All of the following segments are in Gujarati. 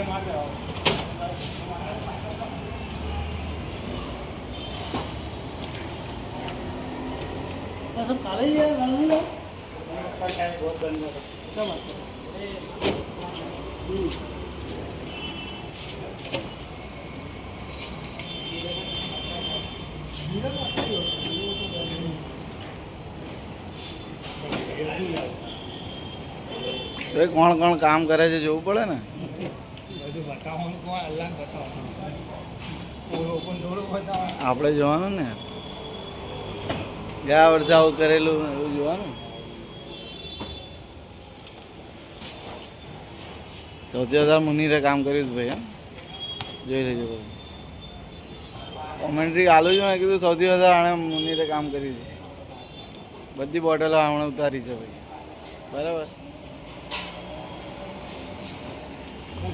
सब काले ही है, लाल नहीं है। बहुत गंदा था। क्या बात है? તો એ કોણ કોણ કામ કરે છે જોવું પડે ને. બધું બતાવવાનું કોણ અલ્લાહ બતાવવાનું ઓપન થોડું બતાવવાનું. આપણે જોવાનું ને ગયા વર્ષે આવું કરેલું એવું જોવાનું. સૌથી વધારે મુનીરે કામ કર્યું ભાઈ. એમ જોઈ લેજો બધું કોમેન્ટ્રી આલું જ મેં કીધું સૌથી વધારે આણે મુનીરે કામ કર્યું છે. બધી બોટલો આમણે ઉતારી છે ભાઈ. બરાબર.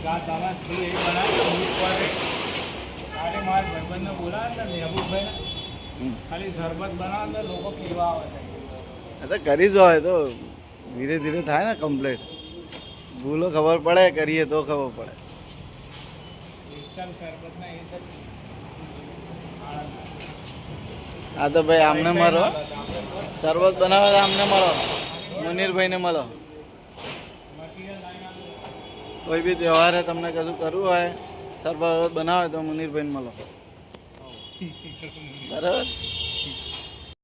ગાત આમાં સ્કૂલ એવી બનાવી અમુક વાર અરે મારા ભાઈબંધને બોલાવે ને મહેબૂબભાઈને ખાલી શરબત બનાવે ને લોકો પીવા આવે છે. તો કરી જ હોય તો ધીરે ધીરે થાય ને કમ્પ્લીટ. ભૂલો ખબર પડે કરીએ તો ખબર પડે. સ્પેશિયલ શરબતના એ તો હા તો ભાઈ આમને મળો શરબત બનાવે તો આમને મળો મુનીરભાઈને મળો. કોઈ બી તહેવારે તમને કશું કરવું હોય શરબત બનાવે તો મુનીરભાઈને મળો. બરાબર.